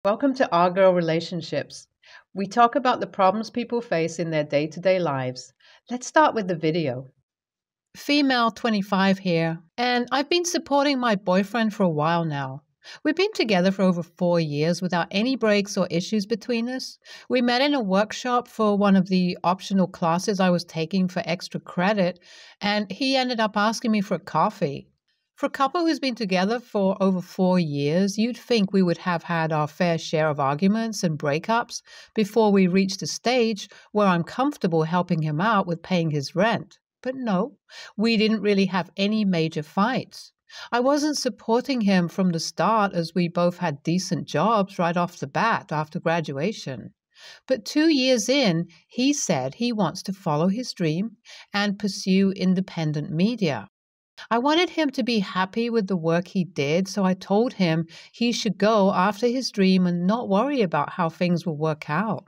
Welcome to Our Girl Relationships. We talk about the problems people face in their day to day lives. Let's start with the video. Female 25 here, and I've been supporting my boyfriend for a while now. We've been together for over 4 years without any breaks or issues between us. We met in a workshop for one of the optional classes I was taking for extra credit, and he ended up asking me for a coffee. For a couple who's been together for over 4 years, you'd think we would have had our fair share of arguments and breakups before we reached a stage where I'm comfortable helping him out with paying his rent. But no, we didn't really have any major fights. I wasn't supporting him from the start as we both had decent jobs right off the bat after graduation. But 2 years in, he said he wants to follow his dream and pursue independent media. I wanted him to be happy with the work he did, so I told him he should go after his dream and not worry about how things will work out.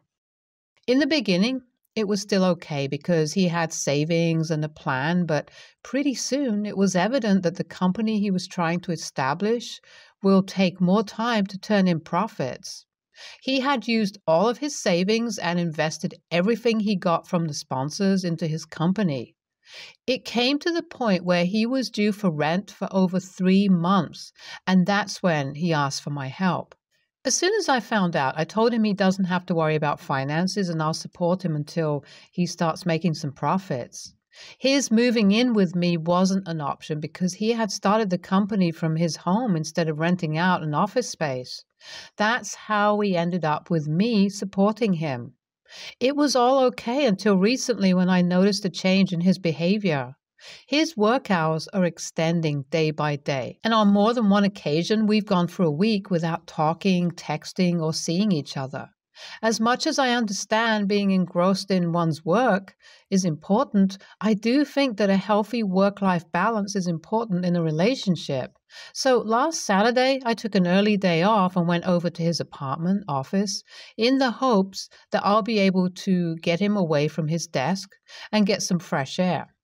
In the beginning, it was still okay because he had savings and a plan, but pretty soon it was evident that the company he was trying to establish will take more time to turn in profits. He had used all of his savings and invested everything he got from the sponsors into his company. It came to the point where he was due for rent for over 3 months, and that's when he asked for my help. As soon as I found out, I told him he doesn't have to worry about finances and I'll support him until he starts making some profits. His moving in with me wasn't an option because he had started the company from his home instead of renting out an office space. That's how we ended up with me supporting him. It was all okay until recently when I noticed a change in his behavior. His work hours are extending day by day, and on more than one occasion, we've gone for a week without talking, texting, or seeing each other. As much as I understand being engrossed in one's work is important, I do think that a healthy work-life balance is important in a relationship. So last Saturday, I took an early day off and went over to his apartment office in the hopes that I'll be able to get him away from his desk and get some fresh air.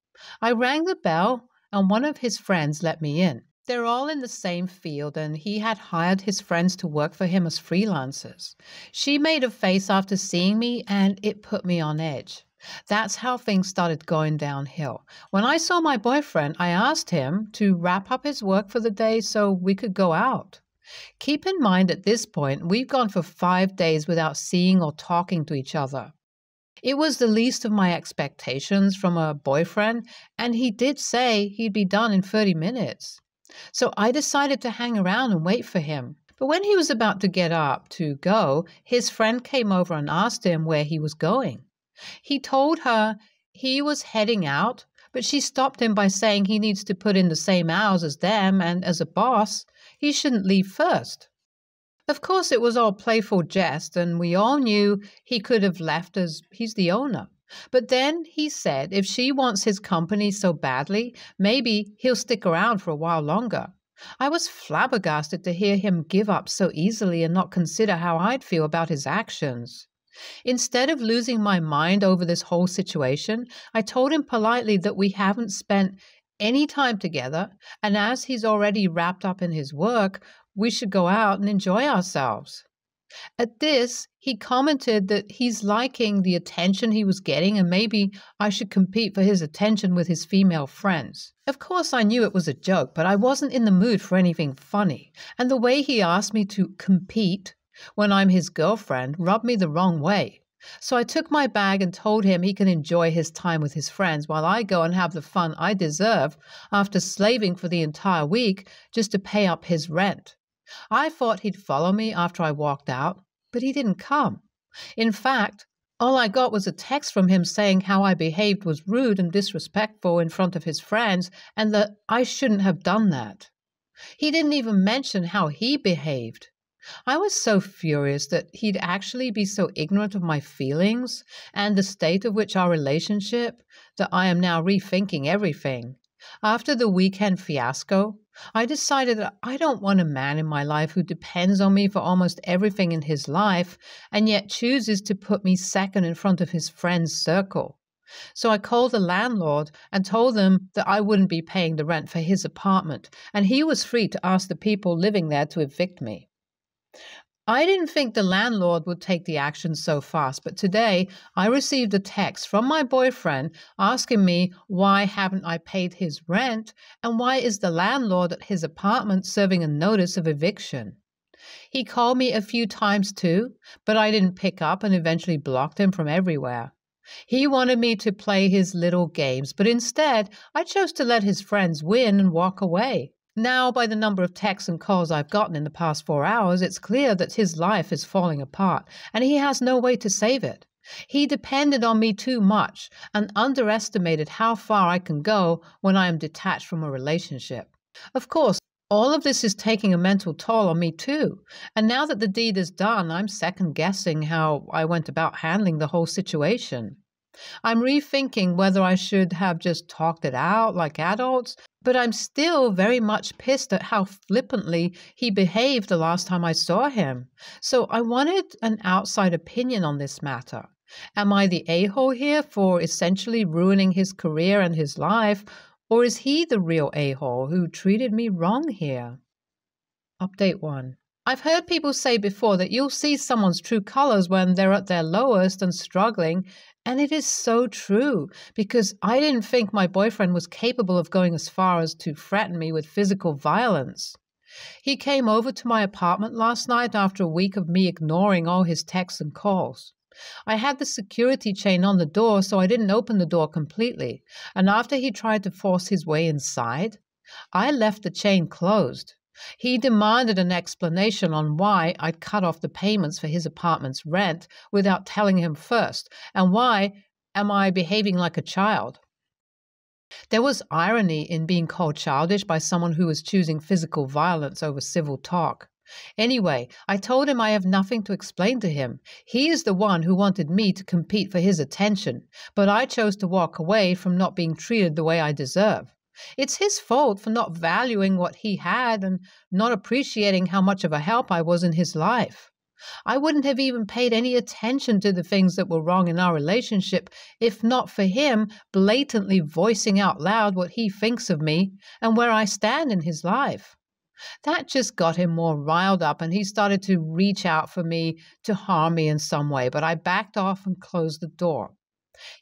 I rang the bell and one of his friends let me in. They're all in the same field, and he had hired his friends to work for him as freelancers. She made a face after seeing me, and it put me on edge. That's how things started going downhill. When I saw my boyfriend, I asked him to wrap up his work for the day so we could go out. Keep in mind at this point, we've gone for 5 days without seeing or talking to each other. It was the least of my expectations from a boyfriend, and he did say he'd be done in 30 minutes. So I decided to hang around and wait for him. But when he was about to get up to go, his friend came over and asked him where he was going. He told her he was heading out, but she stopped him by saying he needs to put in the same hours as them, and as a boss, he shouldn't leave first. Of course, it was all playful jest, and we all knew he could have left as he's the owner. But then he said if she wants his company so badly, maybe he'll stick around for a while longer. I was flabbergasted to hear him give up so easily and not consider how I'd feel about his actions. Instead of losing my mind over this whole situation, I told him politely that we haven't spent any time together, and as he's already wrapped up in his work, we should go out and enjoy ourselves. At this, he commented that he's liking the attention he was getting and maybe I should compete for his attention with his female friends. Of course, I knew it was a joke, but I wasn't in the mood for anything funny. And the way he asked me to compete when I'm his girlfriend rubbed me the wrong way. So I took my bag and told him he can enjoy his time with his friends while I go and have the fun I deserve after slaving for the entire week just to pay up his rent. I thought he'd follow me after I walked out, but he didn't come. In fact, all I got was a text from him saying how I behaved was rude and disrespectful in front of his friends and that I shouldn't have done that. He didn't even mention how he behaved. I was so furious that he'd actually be so ignorant of my feelings and the state of which our relationship that I am now rethinking everything. After the weekend fiasco, I decided that I don't want a man in my life who depends on me for almost everything in his life and yet chooses to put me second in front of his friend's circle. So I called the landlord and told them that I wouldn't be paying the rent for his apartment, and he was free to ask the people living there to evict me. I didn't think the landlord would take the action so fast, but today I received a text from my boyfriend asking me why haven't I paid his rent and why is the landlord at his apartment serving a notice of eviction. He called me a few times too, but I didn't pick up and eventually blocked him from everywhere. He wanted me to play his little games, but instead I chose to let his friends win and walk away. Now, by the number of texts and calls I've gotten in the past 4 hours, it's clear that his life is falling apart and he has no way to save it. He depended on me too much and underestimated how far I can go when I am detached from a relationship. Of course, all of this is taking a mental toll on me too. And now that the deed is done, I'm second guessing how I went about handling the whole situation. I'm rethinking whether I should have just talked it out like adults, but I'm still very much pissed at how flippantly he behaved the last time I saw him. So I wanted an outside opinion on this matter. Am I the a-hole here for essentially ruining his career and his life, or is he the real a-hole who treated me wrong here? Update 1. I've heard people say before that you'll see someone's true colors when they're at their lowest and struggling, and it is so true, because I didn't think my boyfriend was capable of going as far as to threaten me with physical violence. He came over to my apartment last night after a week of me ignoring all his texts and calls. I had the security chain on the door, so I didn't open the door completely, and after he tried to force his way inside, I left the chain closed. He demanded an explanation on why I'd cut off the payments for his apartment's rent without telling him first, and why am I behaving like a child? There was irony in being called childish by someone who was choosing physical violence over civil talk. Anyway, I told him I have nothing to explain to him. He is the one who wanted me to compete for his attention, but I chose to walk away from not being treated the way I deserve. It's his fault for not valuing what he had and not appreciating how much of a help I was in his life. I wouldn't have even paid any attention to the things that were wrong in our relationship if not for him blatantly voicing out loud what he thinks of me and where I stand in his life. That just got him more riled up and he started to reach out for me to harm me in some way, but I backed off and closed the door.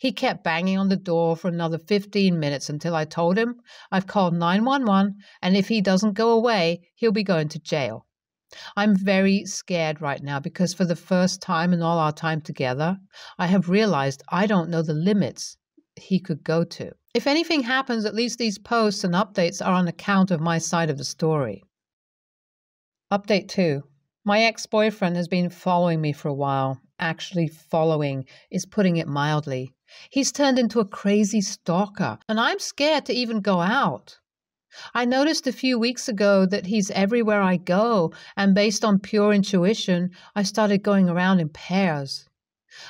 He kept banging on the door for another 15 minutes until I told him I've called 911 and if he doesn't go away, he'll be going to jail. I'm very scared right now because for the first time in all our time together, I have realized I don't know the limits he could go to. If anything happens, at least these posts and updates are on account of my side of the story. Update 2. My ex-boyfriend has been following me for a while. Actually, following is putting it mildly. He's turned into a crazy stalker, and I'm scared to even go out. I noticed a few weeks ago that he's everywhere I go, and based on pure intuition, I started going around in pairs.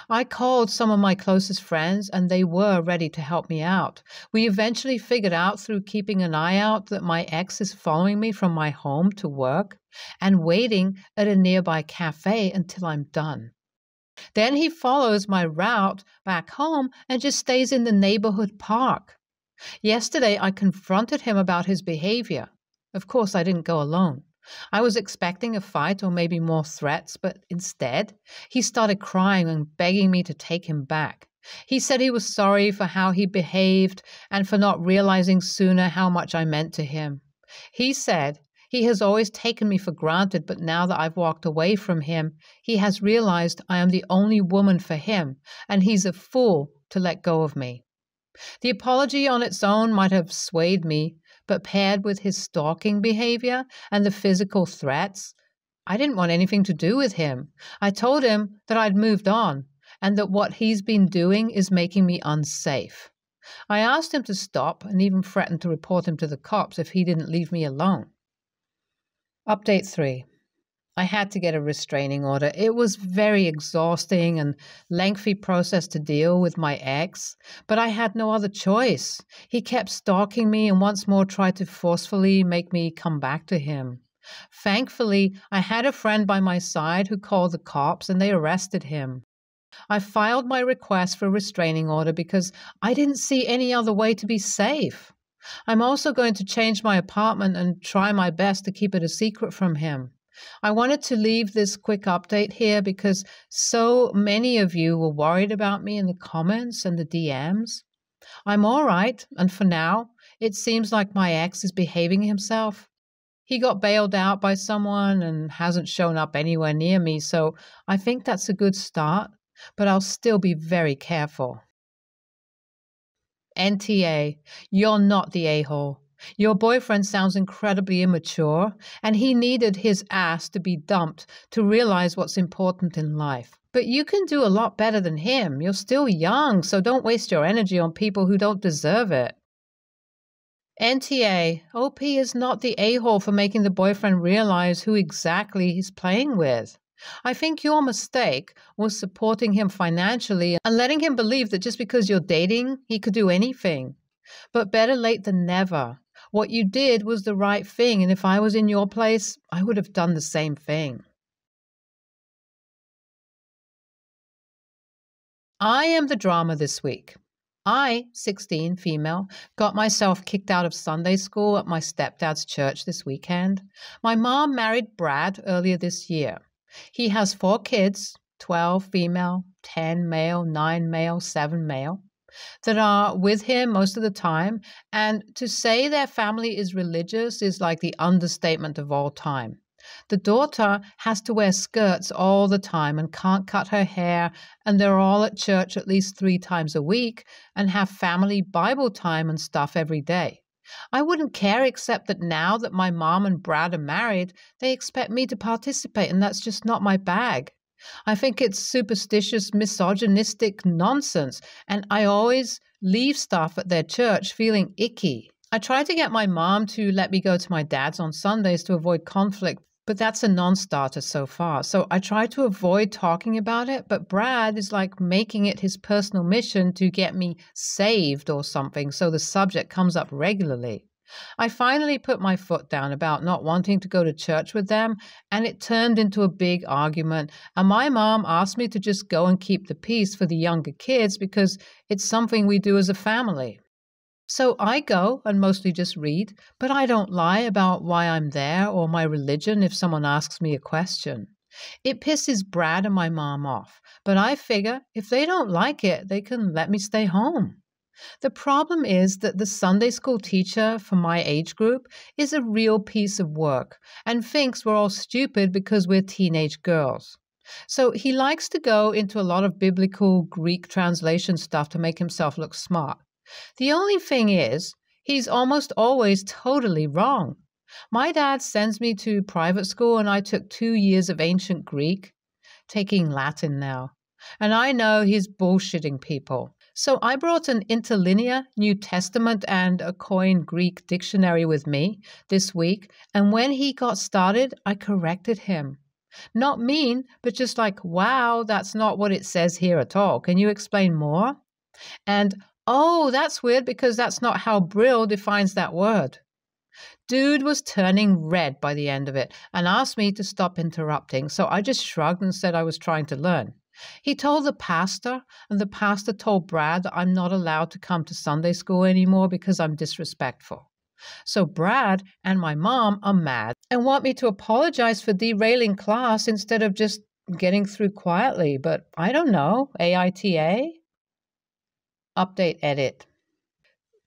I called some of my closest friends, and they were ready to help me out. We eventually figured out through keeping an eye out that my ex is following me from my home to work and waiting at a nearby cafe until I'm done. Then he follows my route back home and just stays in the neighborhood park. Yesterday, I confronted him about his behavior. Of course, I didn't go alone. I was expecting a fight or maybe more threats, but instead, he started crying and begging me to take him back. He said he was sorry for how he behaved and for not realizing sooner how much I meant to him. He said he has always taken me for granted, but now that I've walked away from him, he has realized I am the only woman for him, and he's a fool to let go of me. The apology on its own might have swayed me, but paired with his stalking behavior and the physical threats, I didn't want anything to do with him. I told him that I'd moved on and that what he's been doing is making me unsafe. I asked him to stop and even threatened to report him to the cops if he didn't leave me alone. Update 3. I had to get a restraining order. It was very exhausting and lengthy process to deal with my ex, but I had no other choice. He kept stalking me and once more tried to forcefully make me come back to him. Thankfully, I had a friend by my side who called the cops and they arrested him. I filed my request for a restraining order because I didn't see any other way to be safe. I'm also going to change my apartment and try my best to keep it a secret from him. I wanted to leave this quick update here because so many of you were worried about me in the comments and the DMs. I'm all right, and for now, it seems like my ex is behaving himself. He got bailed out by someone and hasn't shown up anywhere near me, so I think that's a good start, but I'll still be very careful. NTA, you're not the a-hole. Your boyfriend sounds incredibly immature, and he needed his ass to be dumped to realize what's important in life. But you can do a lot better than him. You're still young, so don't waste your energy on people who don't deserve it. NTA, OP is not the a-hole for making the boyfriend realize who exactly he's playing with. I think your mistake was supporting him financially and letting him believe that just because you're dating, he could do anything. But better late than never. What you did was the right thing, and if I was in your place, I would have done the same thing. I am the drama this week. I, 16, female, got myself kicked out of Sunday school at my stepdad's church this weekend. My mom married Brad earlier this year. He has 4 kids, 12 female, 10 male, 9 male, 7 male, that are with him most of the time. And to say their family is religious is like the understatement of all time. The daughter has to wear skirts all the time and can't cut her hair, and they're all at church at least 3 times a week and have family Bible time and stuff every day. I wouldn't care except that now that my mom and Brad are married, they expect me to participate, and that's just not my bag. I think it's superstitious, misogynistic nonsense, and I always leave stuff at their church feeling icky. I tried to get my mom to let me go to my dad's on Sundays to avoid conflict, but that's a non-starter so far. So I try to avoid talking about it, but Brad is like making it his personal mission to get me saved or something, so the subject comes up regularly. I finally put my foot down about not wanting to go to church with them, and it turned into a big argument, and my mom asked me to just go and keep the peace for the younger kids because it's something we do as a family. So I go and mostly just read, but I don't lie about why I'm there or my religion if someone asks me a question. It pisses Brad and my mom off, but I figure if they don't like it, they can let me stay home. The problem is that the Sunday school teacher for my age group is a real piece of work and thinks we're all stupid because we're teenage girls. So he likes to go into a lot of biblical Greek translation stuff to make himself look smart. The only thing is, he's almost always totally wrong. My dad sends me to private school and I took 2 years of ancient Greek, taking Latin now. And I know he's bullshitting people. So I brought an interlinear New Testament and a Koine Greek dictionary with me this week, and when he got started, I corrected him. Not mean, but just like, wow, that's not what it says here at all. Can you explain more? And, oh, that's weird because that's not how Brill defines that word. Dude was turning red by the end of it and asked me to stop interrupting, so I just shrugged and said I was trying to learn. He told the pastor, and the pastor told Brad that I'm not allowed to come to Sunday school anymore because I'm disrespectful. So Brad and my mom are mad and want me to apologize for derailing class instead of just getting through quietly, but I don't know, AITA? Update edit.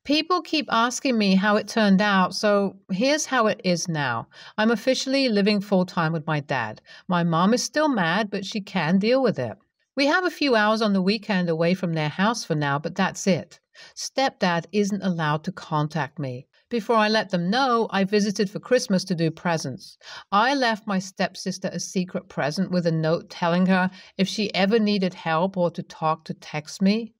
People keep asking me how it turned out, so here's how it is now. I'm officially living full-time with my dad. My mom is still mad, but she can deal with it. We have a few hours on the weekend away from their house for now, but that's it. Stepdad isn't allowed to contact me. Before I let them know, I visited for Christmas to do presents. I left my stepsister a secret present with a note telling her if she ever needed help or to talk to text me.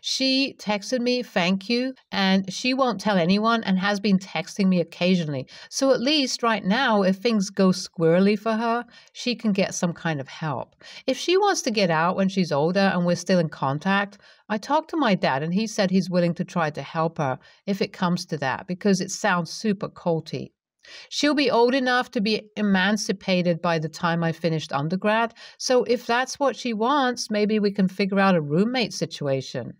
She texted me, thank you, and she won't tell anyone and has been texting me occasionally. So at least right now, if things go squirrely for her, she can get some kind of help. If she wants to get out when she's older and we're still in contact, I talked to my dad and he said he's willing to try to help her if it comes to that because it sounds super culty. She'll be old enough to be emancipated by the time I finished undergrad, so if that's what she wants, maybe we can figure out a roommate situation.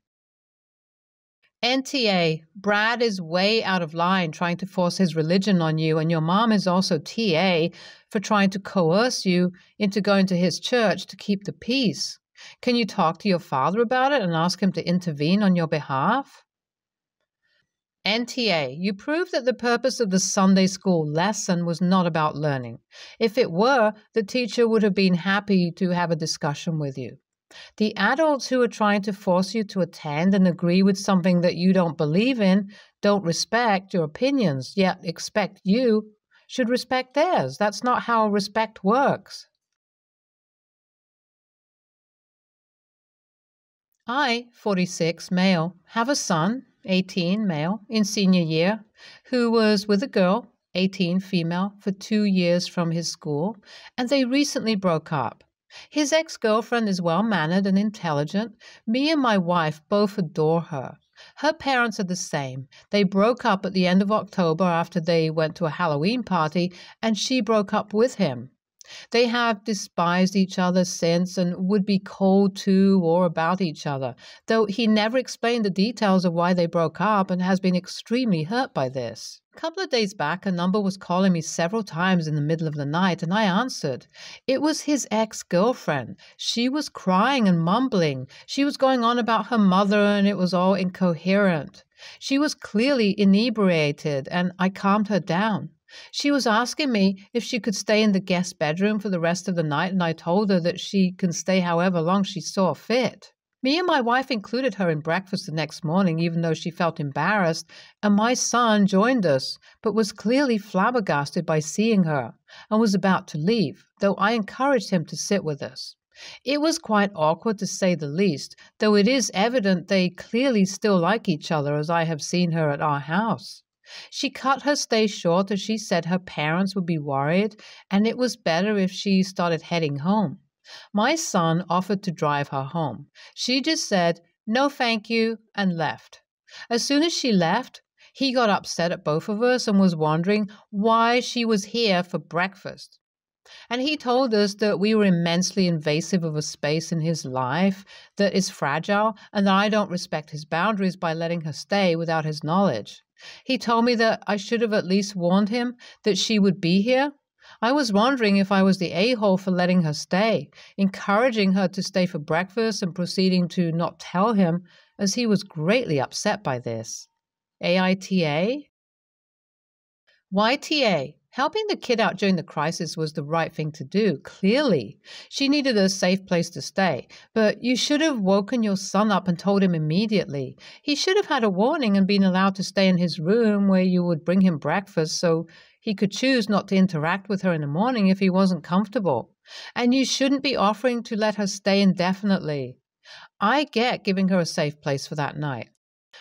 NTA, Brad is way out of line trying to force his religion on you, and your mom is also TA for trying to coerce you into going to his church to keep the peace. Can you talk to your father about it and ask him to intervene on your behalf? NTA, you proved that the purpose of the Sunday school lesson was not about learning. If it were, the teacher would have been happy to have a discussion with you. The adults who are trying to force you to attend and agree with something that you don't believe in don't respect your opinions, yet expect you should respect theirs. That's not how respect works. I, 46, male, have a son, 18, male, in senior year, who was with a girl, 18, female, for 2 years from his school, and they recently broke up. His ex-girlfriend is well-mannered and intelligent. Me and my wife both adore her. Her parents are the same. They broke up at the end of October after they went to a Halloween party, and she broke up with him. They have despised each other since and would be cold to or about each other, though he never explained the details of why they broke up and has been extremely hurt by this. A couple of days back, a number was calling me several times in the middle of the night, and I answered. It was his ex-girlfriend. She was crying and mumbling. She was going on about her mother, and it was all incoherent. She was clearly inebriated, and I calmed her down. She was asking me if she could stay in the guest bedroom for the rest of the night, and I told her that she can stay however long she saw fit. Me and my wife included her in breakfast the next morning, even though she felt embarrassed, and my son joined us, but was clearly flabbergasted by seeing her, and was about to leave, though I encouraged him to sit with us. It was quite awkward, to say the least, though it is evident they clearly still like each other, as I have seen her at our house. She cut her stay short as she said her parents would be worried, and it was better if she started heading home. My son offered to drive her home. She just said, "No, thank you," and left. As soon as she left, he got upset at both of us and was wondering why she was here for breakfast. And he told us that we were immensely invasive of a space in his life that is fragile, and that I don't respect his boundaries by letting her stay without his knowledge. He told me that I should have at least warned him that she would be here. I was wondering if I was the a-hole for letting her stay, encouraging her to stay for breakfast and proceeding to not tell him, as he was greatly upset by this. AITA? YTA? Helping the kid out during the crisis was the right thing to do, clearly. She needed a safe place to stay, but you should have woken your son up and told him immediately. He should have had a warning and been allowed to stay in his room where you would bring him breakfast so he could choose not to interact with her in the morning if he wasn't comfortable. And you shouldn't be offering to let her stay indefinitely. I get giving her a safe place for that night,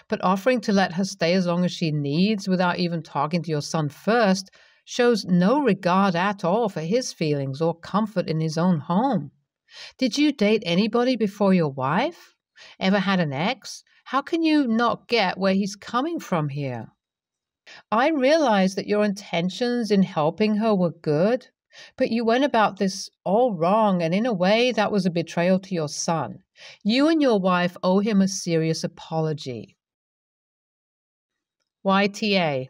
but offering to let her stay as long as she needs without even talking to your son first shows no regard at all for his feelings or comfort in his own home. Did you date anybody before your wife? Ever had an ex? How can you not get where he's coming from here? I realize that your intentions in helping her were good, but you went about this all wrong, and in a way that was a betrayal to your son. You and your wife owe him a serious apology. YTA.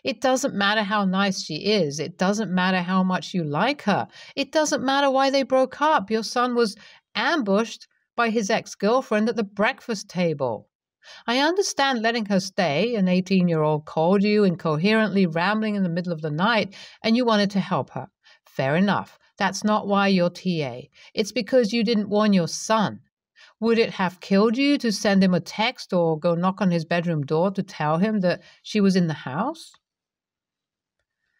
It doesn't matter how nice she is. It doesn't matter how much you like her. It doesn't matter why they broke up. Your son was ambushed by his ex-girlfriend at the breakfast table. I understand letting her stay. An 18-year-old called you incoherently rambling in the middle of the night, and you wanted to help her. Fair enough. That's not why you're TA. It's because you didn't warn your son. Would it have killed you to send him a text or go knock on his bedroom door to tell him that she was in the house?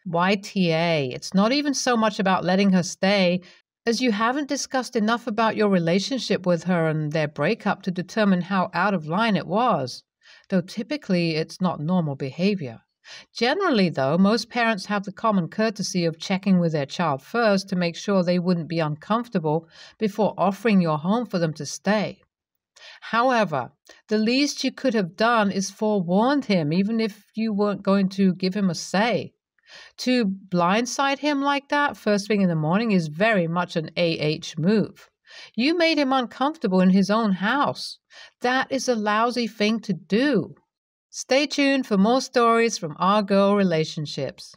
YTA, it's not even so much about letting her stay, as you haven't discussed enough about your relationship with her and their breakup to determine how out of line it was, though typically it's not normal behavior. Generally, though, most parents have the common courtesy of checking with their child first to make sure they wouldn't be uncomfortable before offering your home for them to stay. However, the least you could have done is forewarned him, even if you weren't going to give him a say. To blindside him like that first thing in the morning is very much an move. You made him uncomfortable in his own house. That is a lousy thing to do. Stay tuned for more stories from our girl relationships.